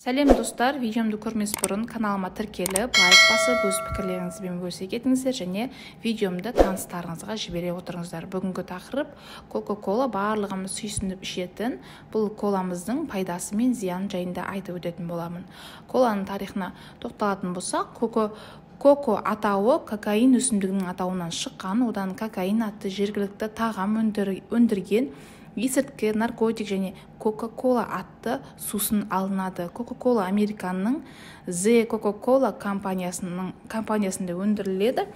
Сәлем достар, видеомды көрмес бұрын каналыма тіркеліп, лайк басып, өз пікірлеріңізбен бөлісе кетіңіздер және видеомды таныстарыңызға жібере отырыңыздар. Бүгінгі тақырып Кока-кола барлығымыз сүйсініп ішетін, бұл коламыздың пайдасы мен зияны жайында айтып өтетін боламын. Коланың тарихына тоқталатын болсақ, Коко атауы кокаин өсімдігінің атауынан шыққан, одан кокаин атты жергілікті тағам өндірген есірткі, наркотик және Кока-кола атты сусын алынады. Кока-кола Американың The Coca-Cola компаниясында өндіріледі.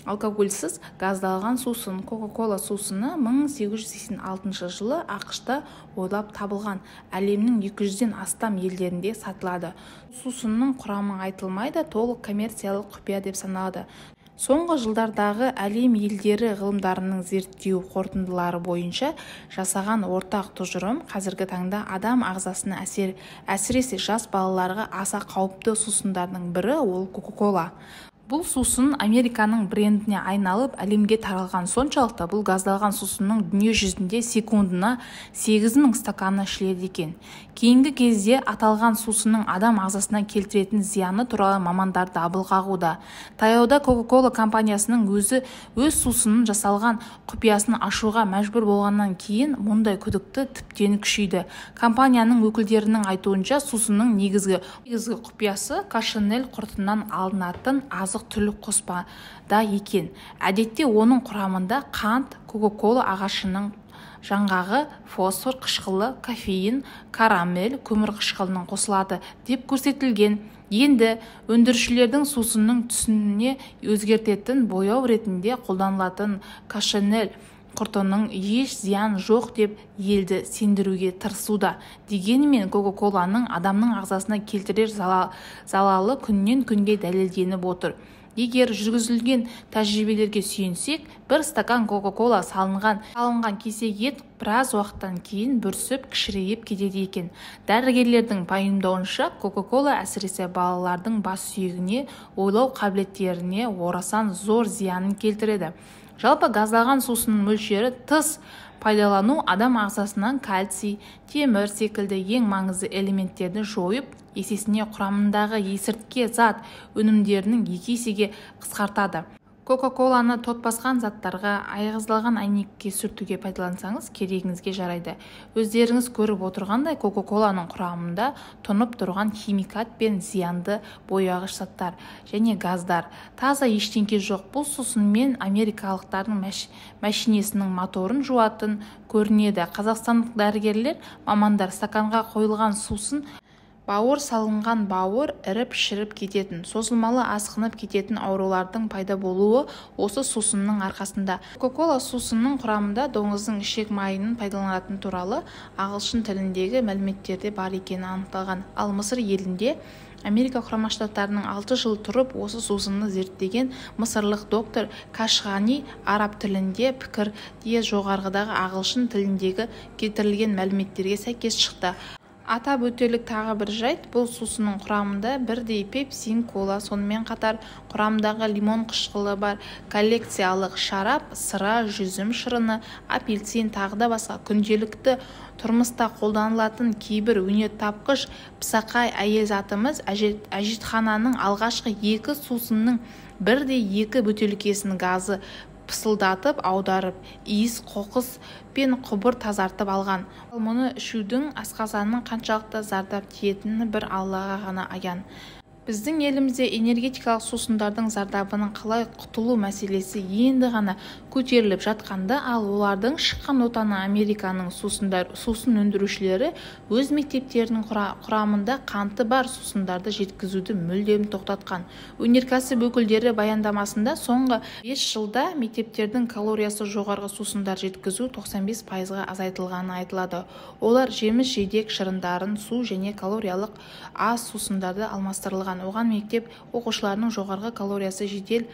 Алкогольсіз газдалған сусын Кока-кола сусыны 1886 жылы ақш-та ойлап табылған. Әлемнің 200-ден астам елдерінде сатылады. Сусынның құрамы айтылмайды, толық коммерциялық құпия деп саналады. Соңғы жылдардағы әлем елдері ғылымдарының зерттеу қорытындылары бойынша жасаған ортақ тұжырым қазіргі таңда адам ағзасына әсіресе жас балаларға аса қауіпті сусындардың бірі ол Кока-кола. Бұл сусын Американың брендіне айналып, әлемге таралған соншалықты бұл газдалған сусынның дүние жүзінде секундына 8000 стаканы ішіледі екен. Кейінгі кезде аталған сусынның адам ағзасына келтіретін зияны туралы мамандар дабыл қағуда. Таяуда Coca-Cola компаниясының өз сусынның жасалған құпиясын ашуға мәжбүр болғаннан кейін мұндай күдікті тіптен күшейді. Компанияның өкілдерінің айтуынша сусынның негізгі құпиясы кашенель құртынан алынатын түрлік қоспада екен. Әдетте оның құрамында қант, Кока-кола ағашының жаңғағы, фосфор қышқылы, кофеин, карамель, көмір қышқылының қосылады деп көрсетілген. Енді өндірушілердің сусынның түсіне өзгертетін бояу ретінде қолданылатын кашенель құртының еш зиян жоқ деп елді сендіруге тырысуда. Дегенмен Кока-коланың адамның ағзасына келтірер залалы күннен күнге дәлелденіп отыр. Егер жүргізілген тәжірибелерге сүйенсек, бір стакан Кока-кола салынған кесек ет біраз уақыттан кейін бүрсіп, кішірейіп кетеді екен. Дәрігерлердің пайымдауынша, Кока-кола әсіресе балалардың бас сүйегіне, ойлау қабілеттеріне орасан зор зиянын келтіреді. Жалпы газдалған сусынның мөлшері тыс пайдалану адам ағзасынан кальций, темір секілді ең маңызды элементтерді жойып, есесіне құрамындағы есірткі зат өнімдерінің 2 есеге қысқартады. Кока-коланы тот басқан заттарға, айғыздалған әйнекке сүртуге пайдалансаңыз, керегіңізге жарайды. Өздеріңіз көріп отырғандай, Кока-коланың құрамында тұнып тұрған химикат пен зиянды бояғыш заттар және газдар. Таза ештеңке жоқ. Бұл сусынмен америкалықтардың мәшинесінің моторын жуатын көрінеді. Қазақстандық дәрігерлер мамандар стаканға қойылған сусын бауыр салынған бауыр іріп-шіріп кететін, созылмалы асқынып кететін аурулардың пайда болуы осы сусынның арқасында. Кока-кола сусынның құрамында доңыздың ішек майының пайдаланатын туралы ағылшын тіліндегі мәліметтерде бар екені анықталған. Ал Мысыр елінде Америка құрама штаттарының 6 жыл тұрып осы сусынны зерттеген мысырлық доктор Кашғани араб тілінде пікірде жоғарғыдағы ағылшын тіліндегі келтірілген мәліметтерге сәйкес шықты. Атап өтерлік тағы бір жайт, бұл сусынның құрамында бірдей пепсин, кола, сонымен қатар құрамдағы лимон қышқылы бар коллекциялық шарап, сыра, жүзім шырыны, апельсин, тағы да басқа күнделікті тұрмыста қолданылатын кейбір өнертапқыш пысақай әйел затымыз әжетхананың алғашқы 2 сусынның бірдей 2 бөтелкесінің газы пысылдатып, аударып, иіс, қоқыс пен құбыр тазартып алған. Мұны ішудің асқазанның қаншалықты зардап тиетіні бір Аллаға ғана аян. Біздің елімізде энергетикалық сусындардың зардабының қалай құтылу мәселесі енді ғана көтеріліп жатқанда, ал олардың шыққан отаны Американың сусын өндірушілері өз мектептерінің құрамында қанты бар сусындарды жеткізуді мүлдем тоқтатқан. Өнеркәсіп өкілдері баяндамасында соңғы 5 жылда мектептердің калориясы жоғарғы сусындар жеткізу 95%-ға азайтылғаны айтылады. Олар жеміс-жидек шырындарын, су және калориялық аз сусындарды алмастырылған. Оған мектеп оқушыларының жоғарғы калориясы жедел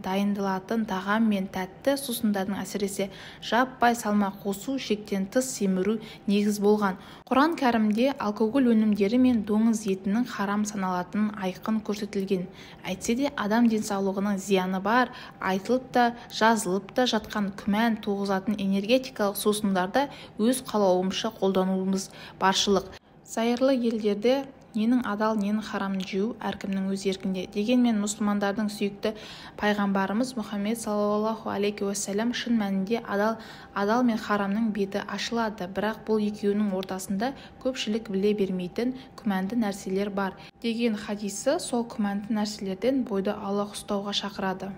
дайындалатын тағам мен тәтті сусындардың әсіресе жаппай салмақ қосу, шектен тыс семіру негіз болған. Құран кәрімде алкоголь өнімдері мен доңыз етінің харам саналатынын айқын көрсетілген. Әйтсе де адам денсаулығының зияны бар, айтылып та, жазылып та жатқан күмән туғызатын энергетикалық сусындарда өз қалауымызша қолдануымыз баршылық. Зайырлы елдерде ненің адал, ненің харам жеу әркімнің өз еркінде. Дегенмен мұсылмандардың сүйікті пайғамбарымыз Мұхаммед саллаллаху алейхи уассалам шын мәнінде адал мен харамның беті ашылады. Бірақ бұл екеуінің ортасында көпшілік біле бермейтін күмәнді нәрселер бар деген хадисі сол күмәнді нәрселерден бойды аулақ ұстауға шақырады.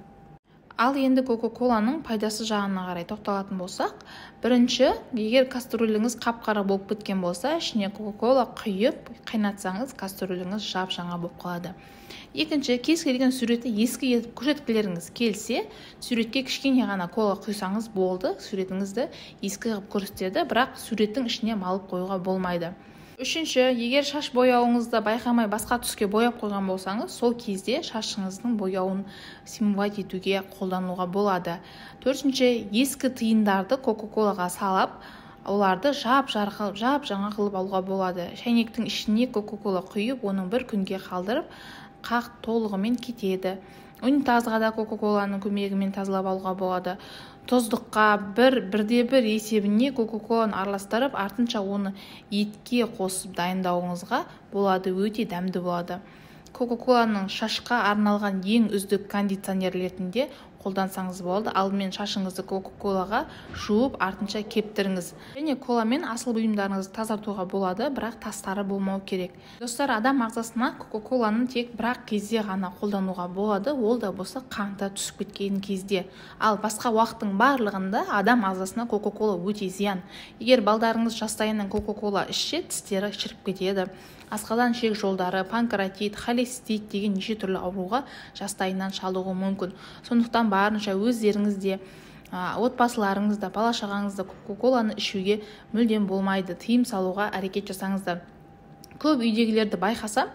Ал енді Кока-коланың пайдасы жағына қарай тоқталатын болсақ, бірінші, егер кастрюліңіз қап-қара болып кеткен болса, ішіне Кока-кола құйып қайнатсаңыз, кастрюліңіз жап-жаңа болып қалады. Екінші, кез келген суретті ескі етіп көрсеткілеріңіз келсе, суретке кішкене ғана кола құйсаңыз болды, суретіңізді ескі қылып көрсетеді, бірақ суреттің ішіне малып қоюға болмайды. Үшінші, егер шаш бояуыңызды байқамай басқа түске бояп қойған болсаңыз, сол кезде шашыңыздың бояуын симулять етуге қолдануға болады. Төртінші, ескі тиындарды Кока-колаға салып, оларды жап-жаңа қылып алуға болады. Шәйнектің ішіне Кока-кола құйып, оның бір күнге қалдырып, қақ толығымен кетеді. Унитазға да Кока-коланың көмегімен тазалап алуға болады. Тұздыққа бірде-бір есебіне Кока-коланы араластырып, артынша оны етке қосып дайындауыңызға болады, өте дәмді болады. Кока-коланың шашқа арналған ең үздік кондиционер ретінде қолдансаңыз болады. Алдымен шашыңызды Кока-колаға жуып, артынша кептіріңіз. Және коламен асыл бұйымдарыңызды тазартуға болады, бірақ тастары болмау керек. Достар, адам ағзасына Кока-коланы тек бірақ кезде ғана қолдануға болады, ол да болса қанта түсіп кеткен кезде. Ал басқа уақыттың барлығында адам ағзасына Кока-кола өте зиян. Егер балдарыңыз жастайынан Кока-кола ішсе, тістері шіріп кетеді. Асқазан ішек жолдары, панкреатит, холецистит деген неше түрлі ауруға жастайынан шалдығуы мүмкін. Сондықтан барынша өздеріңізде, отбасыларыңызда, бала-шағаңызда Кока-коланы ішуге мүлдем болмайды. Тыйым салуға әрекет жасаңыздар. Көп үйдегілерді байқасам,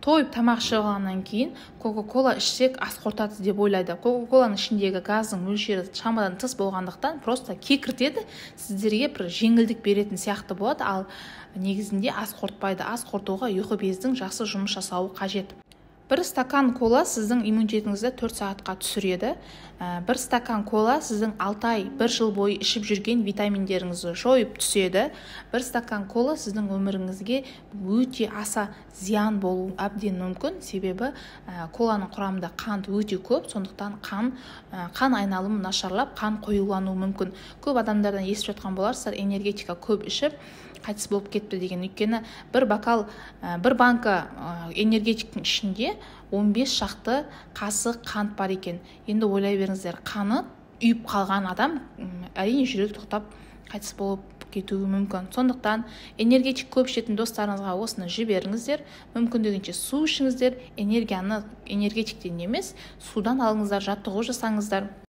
тойып тамақ шығаннан кейін Кока-кола ішсек ас қорытады деп ойлайды. Кока-коланың ішіндегі газдың мөлшері шамадан тыс болғандықтан просто кекіртеді, сіздерге бір жеңілдік беретін сияқты болады, ал негізінде ас қорытпайды. Ас қорытуға ұйқы бездің жақсы жұмыс жасауы қажет. Бір стакан кола сіздің иммунитетіңізді 4 сағатқа түсіреді. Бір стакан кола сіздің 6 ай, 1 жыл бойы ішіп жүрген витаминдеріңізді жойып түседі. Бір стакан кола сіздің өміріңізге өте аса зиян болу әбден мүмкін. Себебі коланың құрамында қант өте көп, сондықтан қан айналымы нашарлап, қан қоюлану мүмкін. Көп адамдардан естіп жатқан боларсыздар, энергетика көп ішіп қайтыс болып кетті деген. Өйткені бір банка энергетиктің ішінде 15 шақты қасы қант бар екен. Енді ойлай беріңіздер, қаны үйіп қалған адам әрине жүрек тоқтап қайтыс болып кетуі мүмкін. Сондықтан энергетик көп ішетін достарыңызға осыны жіберіңіздер. Мүмкіндігінше су ішіңіздер, энергияны энергетиктен емес, судан алыңыздар, жаттығу жасаңыздар.